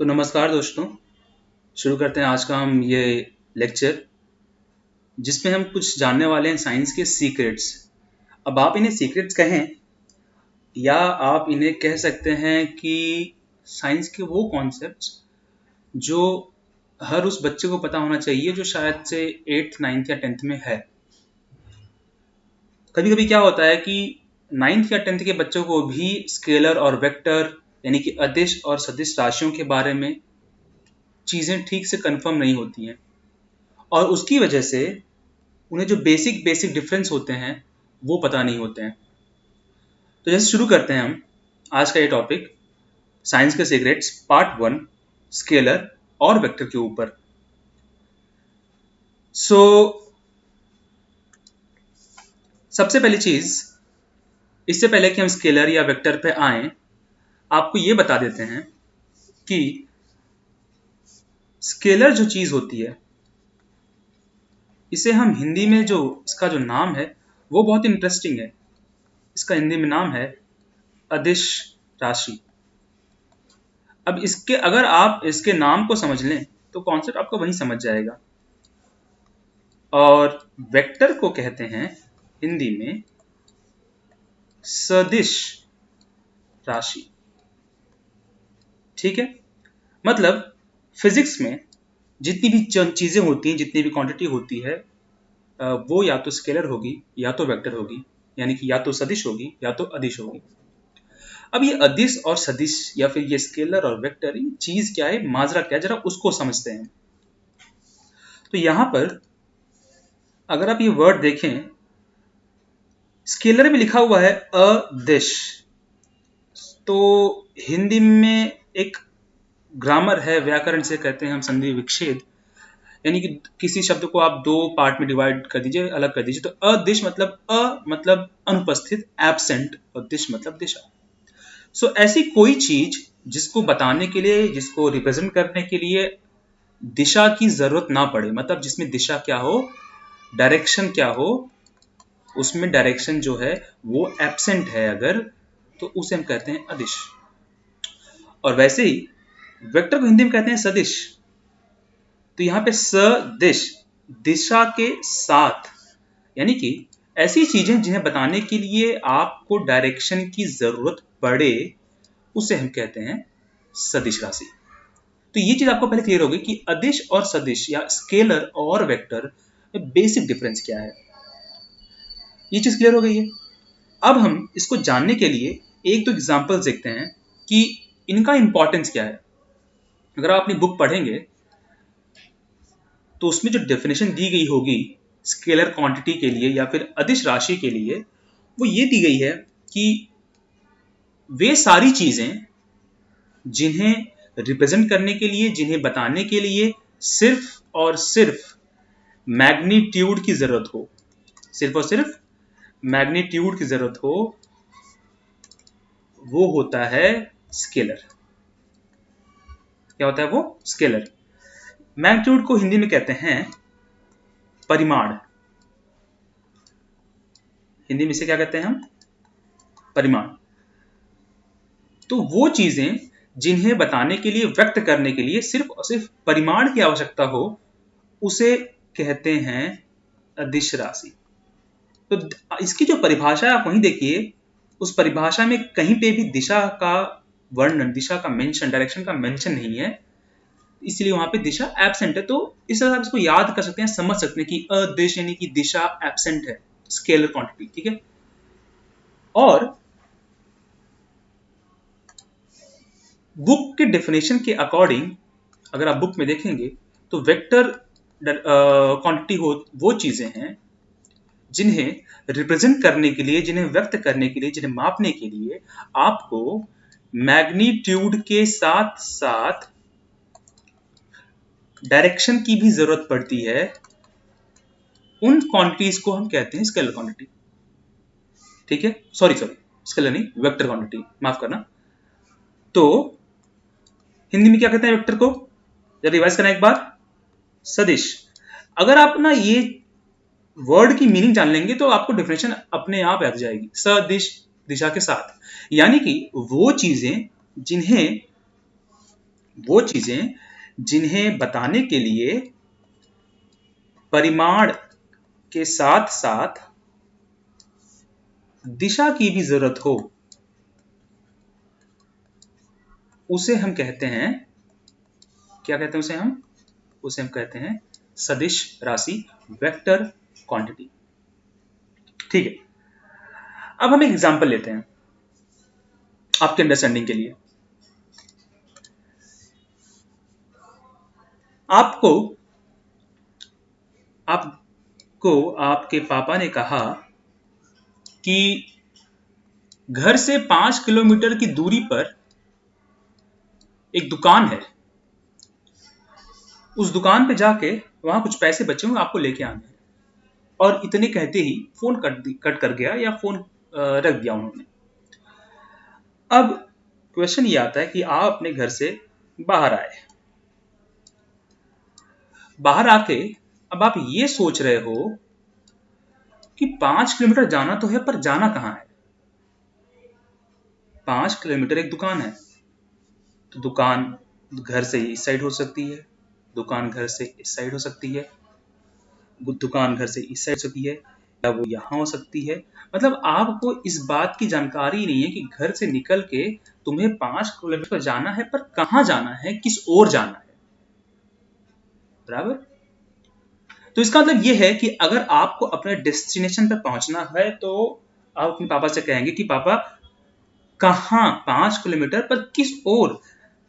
तो नमस्कार दोस्तों। शुरू करते हैं आज का हम ये लेक्चर, जिसमें हम कुछ जानने वाले हैं साइंस के सीक्रेट्स। अब आप इन्हें सीक्रेट्स कहें या आप इन्हें कह सकते हैं कि साइंस के वो कॉन्सेप्ट्स जो हर उस बच्चे को पता होना चाहिए जो शायद से 8th 9th या 10th में है। कभी कभी क्या होता है कि 9th या 10th के बच्चों को भी स्केलर और वेक्टर यानी कि अदिश और सदिश राशियों के बारे में चीज़ें ठीक से कंफर्म नहीं होती हैं, और उसकी वजह से उन्हें जो बेसिक डिफरेंस होते हैं वो पता नहीं होते हैं। तो जैसे शुरू करते हैं हम आज का ये टॉपिक, साइंस के सीक्रेट्स पार्ट 1, स्केलर और वेक्टर के ऊपर। सो सबसे पहली चीज, इससे पहले कि हम स्केलर या वेक्टर पे आएं, आपको ये बता देते हैं कि स्केलर जो चीज होती है, इसे हम हिंदी में इसका जो नाम है वो बहुत इंटरेस्टिंग है। इसका हिंदी में नाम है अदिश राशि। अब अगर आप इसके नाम को समझ लें तो कॉन्सेप्ट आपको वहीं समझ जाएगा। और वेक्टर को कहते हैं हिंदी में सदिश राशि। ठीक है, मतलब फिजिक्स में जितनी भी चीजें होती हैं, जितनी भी क्वांटिटी होती है, वो या तो स्केलर होगी या तो वेक्टर होगी, यानी कि या तो सदिश होगी या तो अदिश होगी। अब ये अदिश और सदिश या फिर ये स्केलर और वेक्टर, ये चीज क्या है, माजरा क्या है, जरा उसको समझते हैं। तो यहां पर अगर आप ये वर्ड देखें, स्केलर में लिखा हुआ है अदिश, तो हिंदी में एक ग्रामर है, व्याकरण से कहते हैं हम संधि विच्छेद, यानी कि किसी शब्द को आप दो पार्ट में डिवाइड कर दीजिए, अलग कर दीजिए। तो अदिश मतलब अनुपस्थित, एब्सेंट, और दिश मतलब दिशा। सो ऐसी कोई चीज जिसको बताने के लिए, जिसको रिप्रेजेंट करने के लिए दिशा की जरूरत ना पड़े, मतलब जिसमें दिशा क्या हो, डायरेक्शन क्या हो, उसमें डायरेक्शन जो है वो एब्सेंट है अगर, तो उसे हम कहते हैं अदिश। और वैसे ही वेक्टर को हिंदी में कहते हैं सदिश। तो यहां पे सदिश, दिशा के साथ, यानी कि ऐसी चीजें जिन्हें बताने के लिए आपको डायरेक्शन की जरूरत पड़े, उसे हम कहते हैं सदिश राशि। तो ये चीज आपको पहले क्लियर होगी कि अदिश और सदिश या स्केलर और वेक्टर में बेसिक डिफरेंस क्या है। ये चीज क्लियर हो गई है। अब हम इसको जानने के लिए एक दो एग्जांपल्स देखते हैं कि इनका इंपॉर्टेंस क्या है। अगर आप अपनी बुक पढ़ेंगे तो उसमें जो डेफिनेशन दी गई होगी स्केलर क्वांटिटी के लिए या फिर अदिश राशि के लिए, वो ये दी गई है कि वे सारी चीजें जिन्हें रिप्रेजेंट करने के लिए, जिन्हें बताने के लिए सिर्फ और सिर्फ मैग्नीट्यूड की जरूरत हो, सिर्फ और सिर्फ मैग्नीट्यूड की जरूरत हो, वो होता है स्केलर। क्या होता है वो? स्केलर। मैग्नीट्यूड को हिंदी में कहते हैं परिमाण। हिंदी में इसे क्या कहते हैं हम? परिमाण। तो वो चीजें जिन्हें बताने के लिए, व्यक्त करने के लिए सिर्फ और सिर्फ परिमाण की आवश्यकता हो, उसे कहते हैं अदिश राशि। तो इसकी जो परिभाषा है आप वहीं देखिए, उस परिभाषा में कहीं पे भी दिशा का वर्णन, दिशा का मेंशन, डायरेक्शन का मेंशन नहीं है, इसलिए वहां पे दिशा एब्सेंट है। तो इस तरह आप इसको याद कर सकते हैं, समझ सकते हैं कि अदिश यानी कि दिशा एब्सेंट है, स्केलर क्वांटिटी। ठीक है। और बुक के डेफिनेशन के अकॉर्डिंग अगर आप बुक में देखेंगे तो वेक्टर क्वांटिटी वो चीजें हैं जिन्हें रिप्रेजेंट करने के लिए, जिन्हें व्यक्त करने के लिए, जिन्हें मापने के लिए आपको मैग्नीट्यूड के साथ साथ डायरेक्शन की भी जरूरत पड़ती है। उन क्वांटिटीज को हम कहते हैं स्केलर क्वांटिटी। ठीक है, सॉरी स्केलर नहीं, वेक्टर क्वांटिटी, माफ करना। तो हिंदी में क्या कहते हैं वेक्टर को? रिवाइज करना एक बार, सदिश। अगर आप ना ये वर्ड की मीनिंग जान लेंगे तो आपको डेफिनेशन अपने आप आ जाएगी, सदिश, दिशा के साथ, यानी कि वो चीजें जिन्हें वो चीजें जिन्हें बताने के लिए परिमाण के साथ साथ दिशा की भी जरूरत हो, उसे हम कहते हैं, क्या कहते हैं उसे हम कहते हैं सदिश राशि, वेक्टर क्वांटिटी। ठीक है, अब हम एक एग्जांपल लेते हैं आपके अंडरस्टैंडिंग के लिए। आपको आपके पापा ने कहा कि घर से 5 किलोमीटर की दूरी पर एक दुकान है, उस दुकान पे जाके वहां कुछ पैसे बचे हुए आपको लेके आने हैं। और इतने कहते ही फोन कट कर गया या फोन रख दिया उन्होंने। अब क्वेश्चन ये आता है कि आप अपने घर से बाहर आए, बाहर आके अब आप ये सोच रहे हो कि 5 किलोमीटर जाना तो है, पर जाना कहाँ है। 5 किलोमीटर एक दुकान है, तो दुकान घर से इस साइड हो सकती है, दुकान घर से इस साइड हो सकती है, दुकान घर से इस साइड हो सकती है, या वो यहाँ हो सकती है। मतलब आपको इस बात की जानकारी नहीं है कि घर से निकल के तुम्हें 5 किलोमीटर जाना है, पर कहाँ जाना है, किस ओर जाना है। बराबर। तो इसका मतलब ये है कि अगर आपको अपने डेस्टिनेशन पर पहुंचना है तो आप अपने पापा से कहेंगे कि पापा कहाँ 5 किलोमीटर पर किस ओर,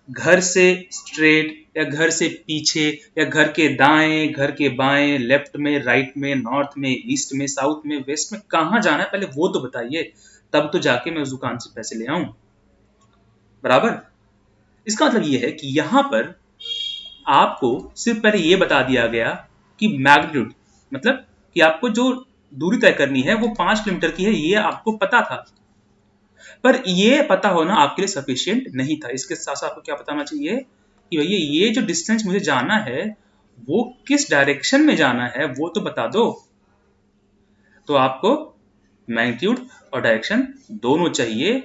घर से स्ट्रेट या घर से पीछे या घर के दाएं, घर के बाएं, लेफ्ट में, राइट में, नॉर्थ में, ईस्ट में, साउथ में, वेस्ट में, कहाँ जाना है पहले वो तो बताइए, तब तो जाके मैं उस दुकान से पैसे ले आऊं। बराबर। इसका मतलब ये है कि यहां पर आपको सिर्फ पहले ये बता दिया गया कि मैग्नीट्यूड, मतलब कि आपको जो दूरी तय करनी है वो 5 किलोमीटर की है, ये आपको पता था, पर ये पता होना आपके लिए सफिशिएंट नहीं था। इसके साथ साथ आपको क्या पता होना चाहिए कि भैया ये जो डिस्टेंस मुझे जाना है वो किस डायरेक्शन में जाना है वो तो बता दो। तो आपको मैग्नीट्यूड और डायरेक्शन दोनों चाहिए,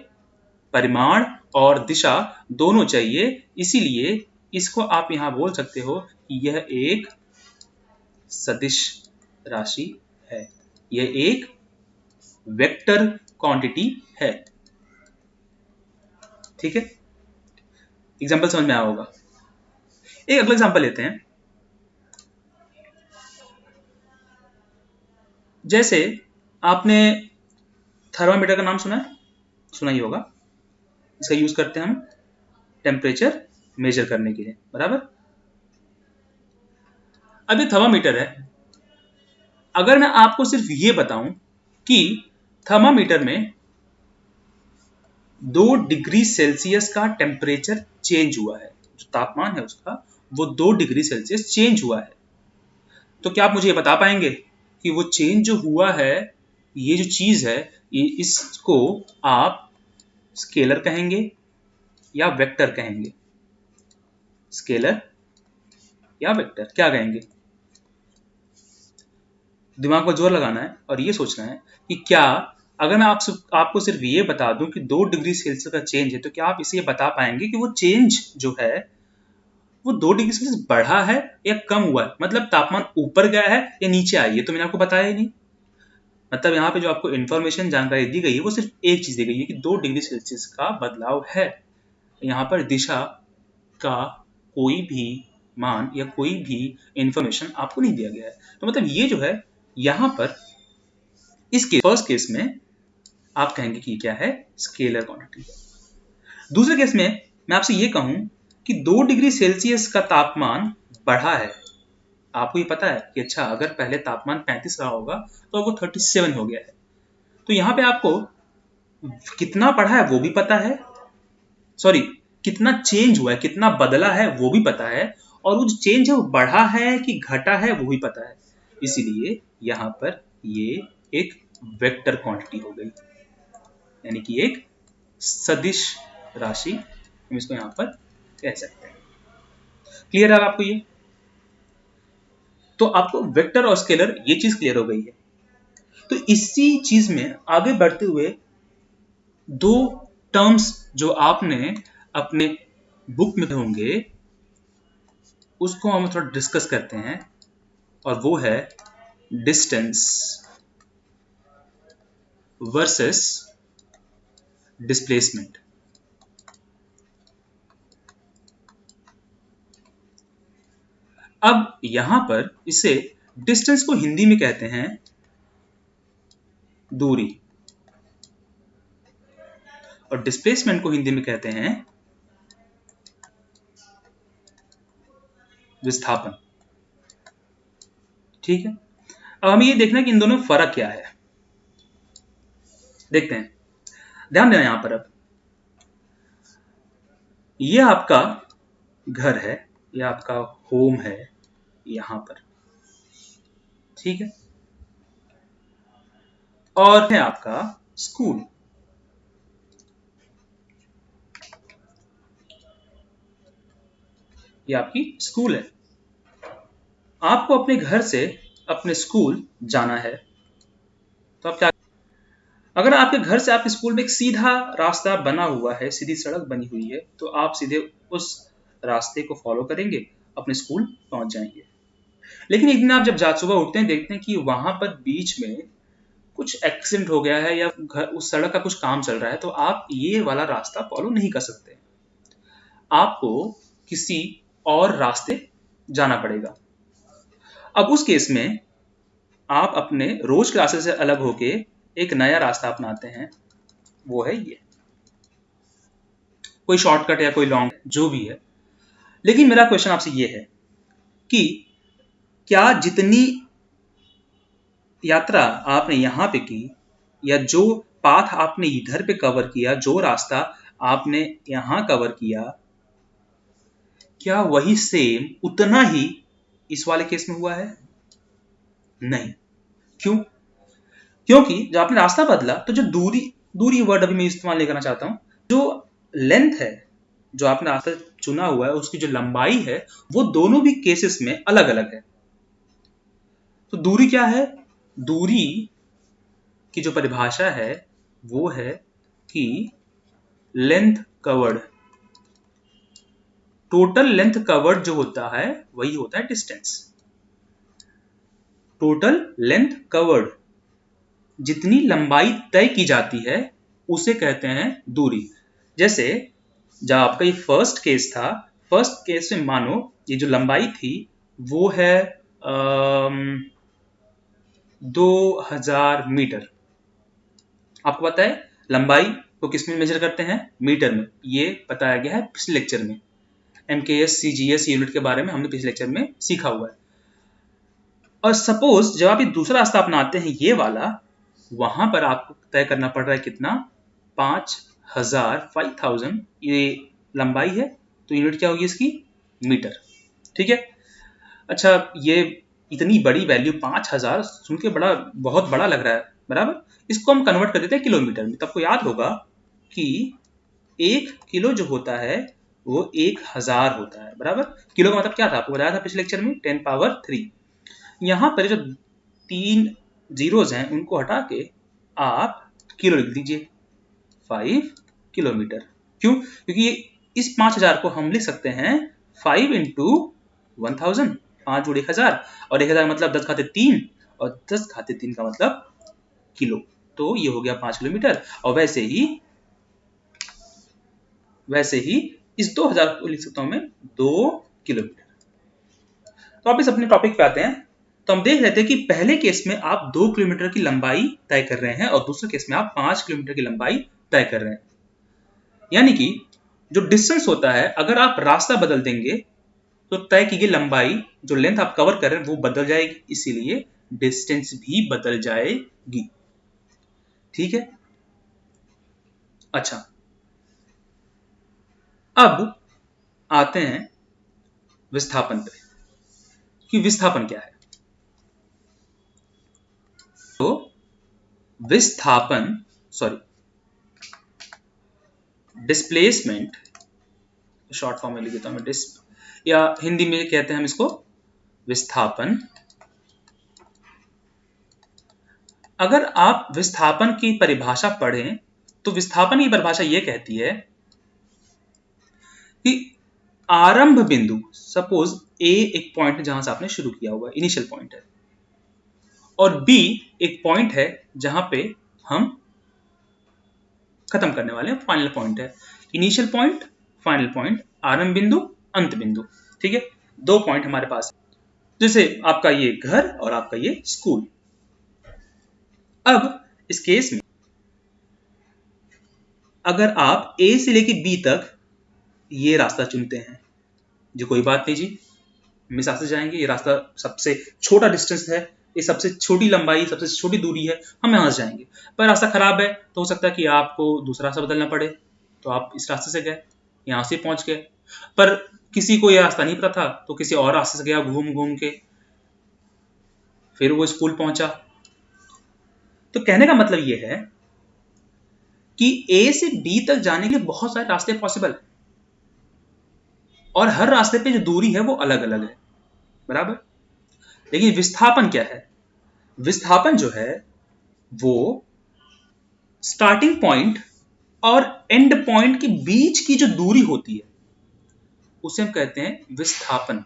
परिमाण और दिशा दोनों चाहिए। इसीलिए इसको आप यहां बोल सकते हो कि यह एक सदिश राशि है, यह एक वेक्टर क्वांटिटी है। ठीक है, एग्जांपल समझ में आया होगा। एक अगला एग्जांपल लेते हैं। जैसे आपने थर्मामीटर का नाम सुना ही होगा। इसका यूज करते हैं हम टेम्परेचर मेजर करने के लिए। बराबर। अब ये थर्मामीटर है, अगर मैं आपको सिर्फ ये बताऊं कि थर्मामीटर में 2 डिग्री सेल्सियस का टेम्परेचर चेंज हुआ है, जो तापमान है उसका वो 2 डिग्री सेल्सियस चेंज हुआ है, तो क्या आप मुझे ये बता पाएंगे कि वो चेंज जो हुआ है, ये जो चीज है, ये इसको आप स्केलर कहेंगे या वेक्टर कहेंगे? स्केलर या वेक्टर, क्या कहेंगे? दिमाग पर जोर लगाना है और ये सोचना है कि क्या अगर मैं आपको सिर्फ ये बता दूं कि 2 डिग्री सेल्सियस का चेंज है, तो क्या आप इसे बता पाएंगे कि वो चेंज जो है वो 2 डिग्री सेल्सियस बढ़ा है या कम हुआ है, मतलब तापमान ऊपर गया है या नीचे आई है? तो मैंने आपको बताया ही नहीं। मतलब यहाँ पे जो आपको इन्फॉर्मेशन, जानकारी दी गई है वो सिर्फ एक चीज दी गई है कि 2 डिग्री सेल्सियस का बदलाव है। यहाँ पर दिशा का कोई भी मान या कोई भी इंफॉर्मेशन आपको नहीं दिया गया है। तो मतलब ये जो है यहाँ पर इस फर्स्ट केस में आप कहेंगे कि क्या है, स्केलर क्वांटिटी है। दूसरे केस में मैं आपसे ये कहूं कि 2 डिग्री सेल्सियस का तापमान बढ़ा है, आपको ये पता है कि अच्छा अगर पहले तापमान 35 रहा होगा तो अब वो 37 हो गया है, तो यहाँ पे आपको कितना बढ़ा है वो भी पता है, सॉरी कितना चेंज हुआ है, कितना बदला है वो भी पता है, और वो जो चेंज है वो बढ़ा है कि घटा है वो भी पता है। इसीलिए यहाँ पर ये एक वेक्टर क्वांटिटी हो गई, यानी कि एक सदिश राशि हम इसको यहाँ पर कह सकते हैं। क्लियर है आपको ये? तो आपको वेक्टर और स्केलर ये चीज क्लियर हो गई है। तो इसी चीज में आगे बढ़ते हुए 2 टर्म्स जो आपने अपने बुक में होंगे उसको हम थोड़ा डिस्कस करते हैं, और वो है डिस्टेंस वर्सेस डिस्प्लेसमेंट। अब यहां पर इसे डिस्टेंस को हिंदी में कहते हैं दूरी, और डिस्प्लेसमेंट को हिंदी में कहते हैं विस्थापन। ठीक है, अब हमें ये देखना है कि इन दोनों में फर्क क्या है। देखते हैं, ध्यान देना यहां पर। अब ये आपका घर है, ये आपका होम है यहां पर, ठीक है, और है आपका स्कूल। ये आपकी स्कूल है। आपको अपने घर से अपने स्कूल जाना है, तो आप क्या, अगर आपके घर से आपके स्कूल में एक सीधा रास्ता बना हुआ है, सीधी सड़क बनी हुई है, तो आप सीधे उस रास्ते को फॉलो करेंगे, अपने स्कूल पहुंच जाएंगे। लेकिन एक दिन आप जब सुबह उठते हैं, देखते हैं कि वहां पर बीच में कुछ एक्सीडेंट हो गया है या उस सड़क का कुछ काम चल रहा है, तो आप ये वाला रास्ता फॉलो नहीं कर सकते, आपको किसी और रास्ते जाना पड़ेगा। अब उस केस में आप अपने रोज के रास्ते से अलग होके एक नया रास्ता अपनाते हैं, वो है ये, कोई शॉर्टकट या कोई लॉन्ग जो भी है। लेकिन मेरा क्वेश्चन आपसे ये है कि क्या जितनी यात्रा आपने यहां पे की, या जो पाथ आपने इधर पे कवर किया, जो रास्ता आपने यहां कवर किया, क्या वही सेम उतना ही इस वाले केस में हुआ है? नहीं। क्यों? क्योंकि जब आपने रास्ता बदला तो जो दूरी दूरी वर्ड अभी मैं इस्तेमाल नहीं करना चाहता हूं, जो लेंथ है, जो आपने रास्ता चुना हुआ है, उसकी जो लंबाई है, वो दोनों भी केसेस में अलग अलग है। तो दूरी क्या है? दूरी की जो परिभाषा है वो है कि length covered, total length covered जो होता है वही होता है डिस्टेंस। टोटल लेंथ कवर्ड, जितनी लंबाई तय की जाती है उसे कहते हैं दूरी। जैसे जब आपका ये फर्स्ट केस था, फर्स्ट केस में मानो ये जो लंबाई थी वो है 2000 मीटर। आपको पता है लंबाई को किस में मेजर करते हैं? मीटर में। ये बताया गया है पिछले लेक्चर में, MKS CGS यूनिट के बारे में हमने पिछले लेक्चर में सीखा हुआ है। और सपोज जब आप ये दूसरा रास्ता अपनाते हैं, ये वाला, वहां पर आपको तय करना पड़ रहा है कितना? 5000 ये लंबाई है, तो यूनिट क्या होगी इसकी? मीटर। ठीक है। अच्छा, ये इतनी बड़ी वैल्यू 5000 सुन के बहुत बड़ा लग रहा है, बराबर। इसको हम कन्वर्ट कर देते हैं किलोमीटर में। तो आपको याद होगा कि 1 किलो जो होता है वो 1000 होता है, बराबर। किलो का मतलब क्या था? आपको बताया था पिछले लेक्चर में, 10 पावर 3। यहां पर जो 3 जीरोज हैं उनको हटा के आप किलो लिख दीजिए, 5 किलोमीटर। क्यों? क्योंकि ये इस 5000 को हम लिख सकते हैं 5 इंटू 1000, 5 जोड़ 1000, और 1000 मतलब 10 घाते 3, और 10 घाते 3 का मतलब किलो। तो ये हो गया 5 किलोमीटर। और वैसे ही इस 2000 को लिख सकता हूं मैं 2 किलोमीटर। तो आप इस अपने टॉपिक पे आते हैं। तो हम देख रहे थे कि पहले केस में आप 2 किलोमीटर की लंबाई तय कर रहे हैं, और दूसरे केस में आप 5 किलोमीटर की लंबाई तय कर रहे हैं। यानी कि जो डिस्टेंस होता है, अगर आप रास्ता बदल देंगे तो तय की गई लंबाई, जो लेंथ आप कवर कर रहे हैं, वो बदल जाएगी, इसीलिए डिस्टेंस भी बदल जाएगी। ठीक है। अच्छा, अब आते हैं विस्थापन पे कि विस्थापन क्या है। तो डिस्प्लेसमेंट, शॉर्ट फॉर्म में लिख देता हूं मैं, या हिंदी में कहते हैं हम इसको विस्थापन। अगर आप विस्थापन की परिभाषा पढ़ें तो विस्थापन की परिभाषा यह कहती है कि आरंभ बिंदु, सपोज ए एक पॉइंट है जहां से आपने शुरू किया हुआ, इनिशियल पॉइंट है, और बी एक पॉइंट है जहां पे हम खत्म करने वाले हैं, फाइनल पॉइंट है। इनिशियल पॉइंट, फाइनल पॉइंट, आरंभ बिंदु, अंत बिंदु। ठीक है, दो पॉइंट हमारे पास है, जैसे आपका ये घर और आपका ये स्कूल। अब इस केस में अगर आप ए से लेके बी तक ये रास्ता चुनते हैं, जो कोई बात नहीं जी, हम इस रास्ते से जाएंगे, ये रास्ता सबसे छोटा डिस्टेंस है, ये सबसे छोटी लंबाई, सबसे छोटी दूरी है, हम यहां से जाएंगे। पर रास्ता खराब है तो हो सकता है कि आपको दूसरा रास्ता बदलना पड़े, तो आप इस रास्ते से गए, यहां से पहुंच गए। पर किसी को यह रास्ता नहीं पता था तो किसी और रास्ते से गया घूम घूम के, फिर वो स्कूल पहुंचा। तो कहने का मतलब यह है कि ए से बी तक जाने के लिए बहुत सारे रास्ते पॉसिबल है, और हर रास्ते पे जो दूरी है वो अलग अलग है, बराबर। लेकिन विस्थापन क्या है? विस्थापन जो है वो स्टार्टिंग पॉइंट और एंड पॉइंट के बीच की जो दूरी होती है उसे हम कहते हैं विस्थापन।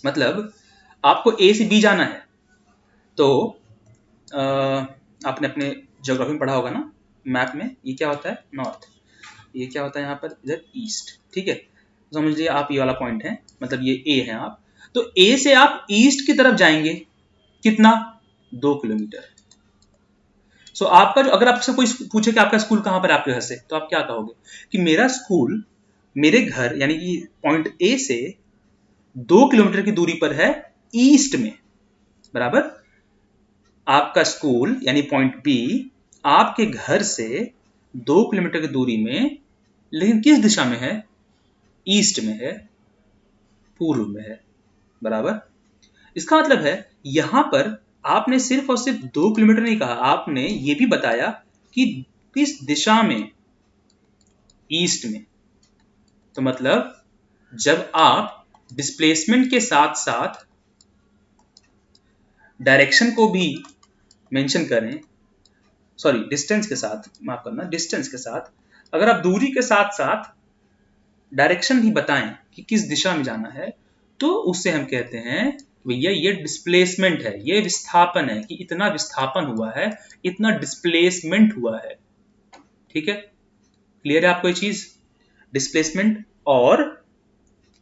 मतलब आपको ए से बी जाना है तो आपने अपने ज्योग्राफी में पढ़ा होगा ना, मैप में ये क्या होता है नॉर्थ, ये क्या होता है यहाँ पर इधर ईस्ट। ठीक है, समझ लीजिए आप ये वाला पॉइंट है, मतलब ये ए है आप, तो ए से आप ईस्ट की तरफ जाएंगे कितना, 2 किलोमीटर। सो आपका जो, अगर आपसे कोई पूछे कि आपका स्कूल कहां पर है आपके घर से, तो आप क्या कहोगे कि मेरा स्कूल मेरे घर यानी कि पॉइंट ए से 2 किलोमीटर की दूरी पर है ईस्ट में, बराबर। आपका स्कूल यानी पॉइंट बी आपके घर से 2 किलोमीटर की दूरी में, लेकिन किस दिशा में है, ईस्ट में है, पूर्व में है, बराबर। इसका मतलब है यहां पर आपने सिर्फ और सिर्फ 2 किलोमीटर नहीं कहा, आपने ये भी बताया कि किस दिशा में, ईस्ट में। तो मतलब जब आप डिस्प्लेसमेंट के साथ साथ डायरेक्शन को भी मेंशन करें, सॉरी डिस्टेंस के साथ, माफ करना, डिस्टेंस के साथ अगर आप दूरी के साथ साथ डायरेक्शन भी बताएं कि किस दिशा में जाना है, तो उससे हम कहते हैं भैया ये डिस्प्लेसमेंट है, ये विस्थापन है, कि इतना विस्थापन हुआ है, इतना डिस्प्लेसमेंट हुआ है। ठीक है, क्लियर है आपको ये चीज? डिस्प्लेसमेंट और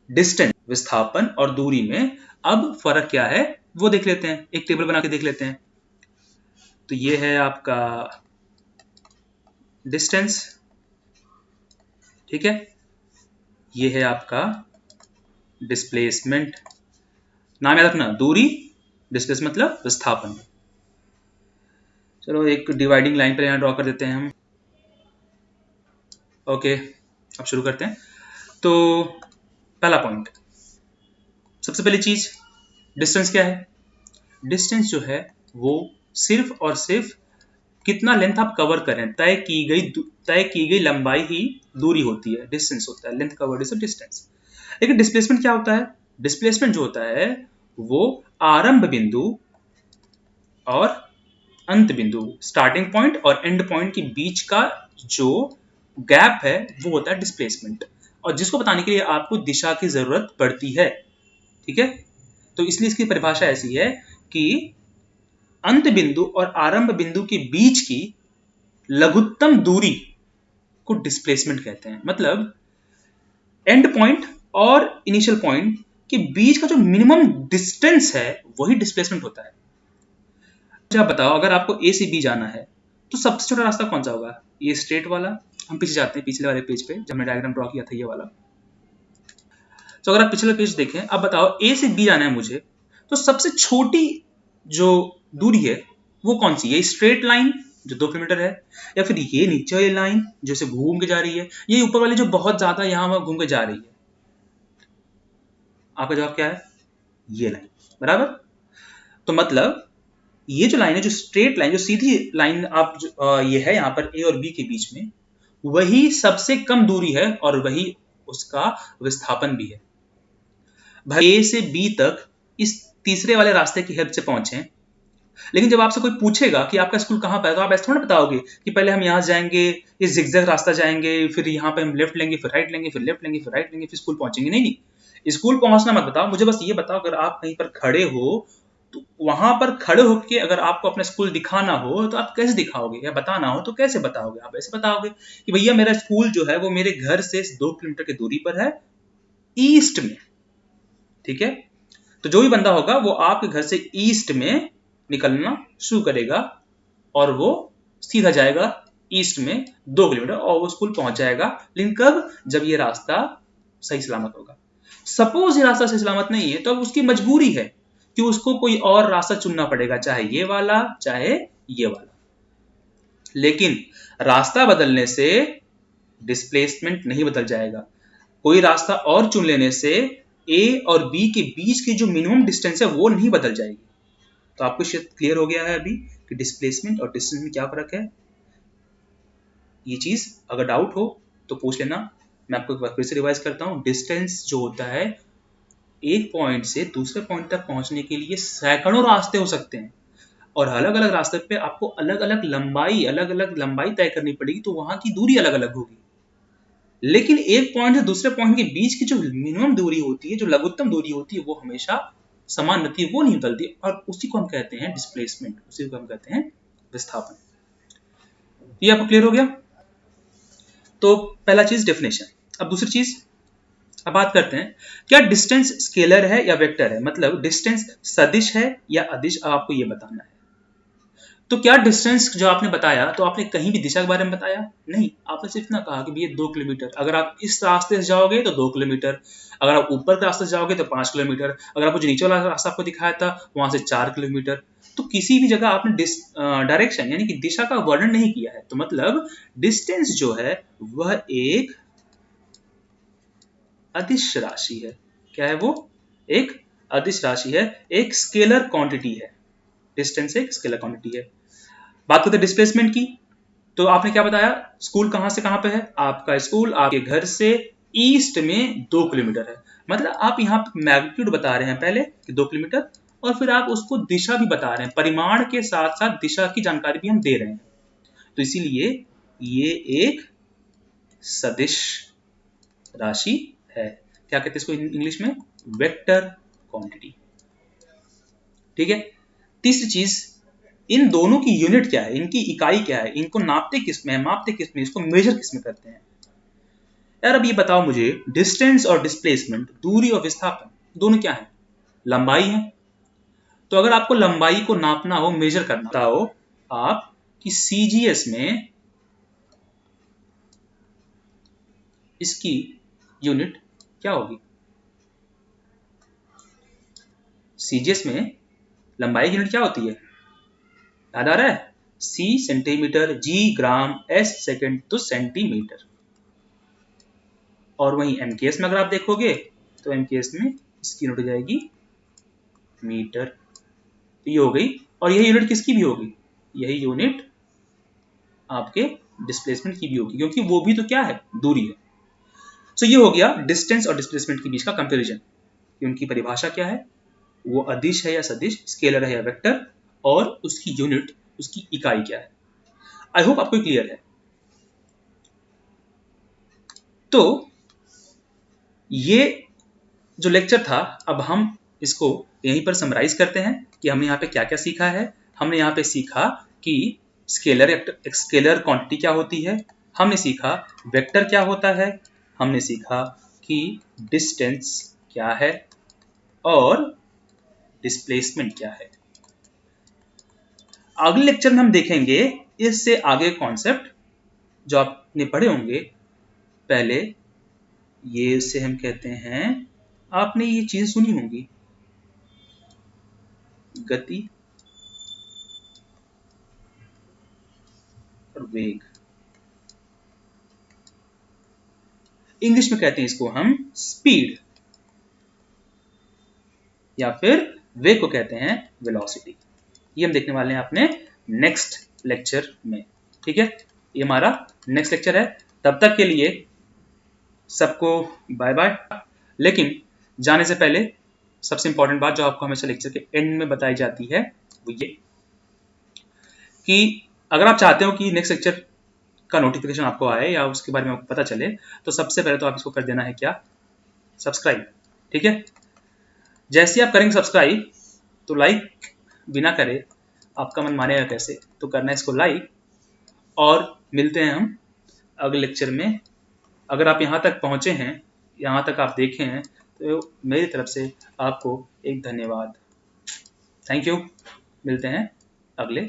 डिस्टेंस, विस्थापन और दूरी में अब फर्क क्या है वो देख लेते हैं, एक टेबल बना के देख लेते हैं। तो ये है आपका डिस्टेंस, ठीक है, ये है आपका डिस्प्लेसमेंट। नाम याद रखना, दूरी, डिस्प्लेसमेंट मतलब विस्थापन। चलो एक डिवाइडिंग लाइन पर यहां ड्रॉ कर देते हैं हम। ओके, अब शुरू करते हैं। तो पहला पॉइंट, सबसे पहली चीज डिस्टेंस क्या है? डिस्टेंस जो है वो सिर्फ और सिर्फ कितना लेंथ आप कवर करें, तय की गई लंबाई ही दूरी होती है, डिस्टेंस होता है, लेंथ कवर्ड इज डिस्टेंस। लेकिन डिस्प्लेसमेंट क्या होता है? डिस्प्लेसमेंट जो होता है वो आरंभ बिंदु और अंत बिंदु, स्टार्टिंग पॉइंट और एंड पॉइंट के बीच का जो गैप है वो होता है डिस्प्लेसमेंट, और जिसको बताने के लिए आपको दिशा की जरूरत पड़ती है। ठीक है, तो इसलिए इसकी परिभाषा ऐसी है कि अंत बिंदु और आरंभ बिंदु के बीच की लघुत्तम दूरी को डिस्प्लेसमेंट कहते हैं। मतलब एंड पॉइंट और इनिशियल पॉइंट के बीच का जो मिनिमम डिस्टेंस है वही डिस्प्लेसमेंट होता है। अच्छा बताओ, अगर आपको ए से बी जाना है तो सबसे छोटा रास्ता कौन सा होगा? ये स्ट्रेट वाला। हम पीछे जाते हैं, पिछले वाले पेज पे जब हमने डायग्राम ड्रॉ किया था ये वाला। तो अगर आप पिछले पेज देखें, अब बताओ ए से बी जाना है मुझे, तो सबसे छोटी जो दूरी है वो कौन सी? ये स्ट्रेट लाइन जो 2 किलोमीटर है, या फिर ये नीचे वाली लाइन जो से घूम के जा रही है, ये ऊपर वाली जो बहुत ज्यादा यहां वहां घूम के जा रही है? आपका जवाब क्या है? ये लाइन, बराबर। तो मतलब ये जो लाइन है, जो स्ट्रेट लाइन, जो सीधी लाइन आप ये है यहाँ पर ए और बी के बीच में, वही सबसे कम दूरी है और वही उसका विस्थापन भी है। भाई ए से बी तक इस तीसरे वाले रास्ते की हेल्प से पहुंचे, लेकिन जब आपसे कोई पूछेगा कि आपका स्कूल कहाँ पर है, तो आप ऐसे थोड़ा बताओगे कि पहले हम यहाँ जाएंगे, ये जिगजैग रास्ता जाएंगे, फिर यहाँ पे हम लेफ्ट लेंगे, फिर राइट लेंगे, फिर लेफ्ट लेंगे, फिर राइट लेंगे, फिर स्कूल पहुंचेंगे। नहीं नहीं, स्कूल पहुंचना मत बताओ मुझे, बस ये बताओ अगर आप कहीं पर खड़े हो तो वहां पर खड़े होकर अगर आपको अपना स्कूल दिखाना हो तो आप कैसे दिखाओगे, या बताना हो तो कैसे बताओगे। आप ऐसे बताओगे कि भैया मेरा स्कूल जो है वो मेरे घर से 2 किलोमीटर की दूरी पर है, ईस्ट में। ठीक है, तो जो भी बंदा होगा वो आपके घर से ईस्ट में निकलना शुरू करेगा और वो सीधा जाएगा ईस्ट में 2 किलोमीटर और वो स्कूल पहुंच जाएगा। लेकिन कब? जब ये रास्ता सही सलामत होगा। सपोज ये रास्ता सही सलामत नहीं है तो अब उसकी मजबूरी है कि उसको कोई और रास्ता चुनना पड़ेगा, चाहे ये वाला चाहे ये वाला। लेकिन रास्ता बदलने से डिस्प्लेसमेंट नहीं बदल जाएगा। कोई रास्ता और चुन लेने से ए और बी के बीच की जो मिनिमम डिस्टेंस है वो नहीं बदल जाएगी। तो आपको शायद क्लियर हो गया है अभी कि डिस्प्लेसमेंट और डिस्टेंस में क्या फर्क है। ये चीज अगर डाउट हो तो पूछ लेना, मैं आपको एक बार फिर से रिवाइज करता हूँ। डिस्टेंस जो होता है, एक पॉइंट से दूसरे पॉइंट तक पहुंचने के लिए सैकड़ों रास्ते हो सकते हैं और अलग अलग रास्ते पे आपको अलग अलग लंबाई तय करनी पड़ेगी, तो वहां की दूरी अलग अलग होगी। लेकिन एक पॉइंट से दूसरे पॉइंट के बीच की जो मिनिमम दूरी होती है, जो लघुत्तम दूरी होती है, वो हमेशा समान रहती है, वो नहीं बदलती, और उसी को हम कहते हैं डिस्प्लेसमेंट, उसी को हम कहते हैं विस्थापन। ये आपको क्लियर हो गया? तो पहला चीज डेफिनेशन। अब दूसरी चीज, अब बात करते हैं क्या डिस्टेंस स्केलर है या वेक्टर है, मतलब डिस्टेंस सदिश है या अदिश। अब आपको ये बताना है। तो क्या डिस्टेंस जो आपने बताया, तो आपने कहीं भी दिशा के बारे में बताया नहीं, आपने सिर्फ इतना कहा कि भैया 2 किलोमीटर, अगर आप इस रास्ते से जाओगे तो 2 किलोमीटर, अगर आप ऊपर के रास्ते से जाओगे तो 5 किलोमीटर, अगर आपको जो नीचे वाला रास्ता आपको दिखाया था वहां से 4 किलोमीटर। तो किसी भी जगह आपने डायरेक्शन यानी कि दिशा का वर्णन नहीं किया है। तो मतलब डिस्टेंस जो है वह एक अदिश राशि है। क्या है वो? एक अदिश राशि है, एक स्केलर क्वांटिटी है। डिस्टेंस एक स्केलर क्वांटिटी है। बात करते हैं डिस्प्लेसमेंट की। तो आपने क्या बताया, स्कूल कहां से कहां पे है? आपका स्कूल आपके घर से ईस्ट में 2 किलोमीटर है। मतलब आप यहाँ मैग्नीट्यूड बता रहे हैं पहले कि 2 किलोमीटर, और फिर आप उसको दिशा भी बता रहे हैं, परिमाण के साथ साथ दिशा की जानकारी भी हम दे रहे हैं। तो इसीलिए ये एक सदिश राशि है। क्या कहते हैं इसको इंग्लिश में? Vector quantity. ठीक है। तीसरी चीज, इन दोनों की यूनिट क्या है, इनकी इकाई क्या है, इनको नापते किस में, मापते किस में, इसको मेजर किस में करते हैं। यार अब ये बताओ मुझे, डिस्टेंस और डिस्प्लेसमेंट, दूरी और विस्थापन, दोनों क्या है? लंबाई है। तो अगर आपको लंबाई को नापना हो, मेजर करना, बताओ आप कि सीजीएस में इसकी यूनिट क्या होगी? सीजीएस में लंबाई की यूनिट क्या होती है? याद आ रहा है? सी सेंटीमीटर, जी ग्राम, एस सेकंड, तो सेंटीमीटर। और वहीं एमकेएस में अगर आप देखोगे तो एमकेएस में इसकी यूनिट हो जाएगी मीटर। तो ये हो गई, और यही यूनिट किसकी भी होगी? यही यूनिट आपके डिस्प्लेसमेंट की भी होगी, क्योंकि वो भी तो क्या है? दूरी है। सो ये हो गया डिस्टेंस और डिस्प्लेसमेंट के बीच का कंपैरिजन। उनकी परिभाषा क्या है, वो अदिश है या सदिश, स्केलर है या वेक्टर, और उसकी यूनिट, उसकी इकाई क्या है। आई होप आपको क्लियर है। तो ये जो लेक्चर था, अब हम इसको यहीं पर समराइज करते हैं कि हमने यहाँ पे क्या क्या सीखा है। हमने यहाँ पे सीखा कि स्केलर क्वांटिटी क्या होती है, हमने सीखा वेक्टर क्या होता है, हमने सीखा कि डिस्टेंस क्या है और डिस्प्लेसमेंट क्या है। अगले लेक्चर में हम देखेंगे इससे आगे कॉन्सेप्ट जो आपने पढ़े होंगे। पहले ये इसे हम कहते हैं, आपने ये चीज सुनी होंगी, गति और वेग। इंग्लिश में कहते हैं इसको हम स्पीड, या फिर वेग को कहते हैं वेलोसिटी। ये हम देखने वाले हैं अपने नेक्स्ट लेक्चर में। ठीक है, ये हमारा नेक्स्ट लेक्चर है। तब तक के लिए सबको बाय बाय। लेकिन जाने से पहले सबसे इंपॉर्टेंट बात जो आपको हमेशा लेक्चर के एंड में बताई जाती है वो ये कि अगर आप चाहते हो कि नेक्स्ट लेक्चर का नोटिफिकेशन आपको आए या उसके बारे में आपको पता चले, तो सबसे पहले तो आप इसको कर देना है क्या, सब्सक्राइब। ठीक है, जैसे ही आप करेंगे सब्सक्राइब, तो लाइक बिना करे आपका मन मानेगा कैसे, तो करना है इसको लाइक। और मिलते हैं हम अगले लेक्चर में। अगर आप यहाँ तक पहुँचे हैं, यहाँ तक आप देखे हैं, तो मेरी तरफ से आपको एक धन्यवाद। Thank you. मिलते हैं अगले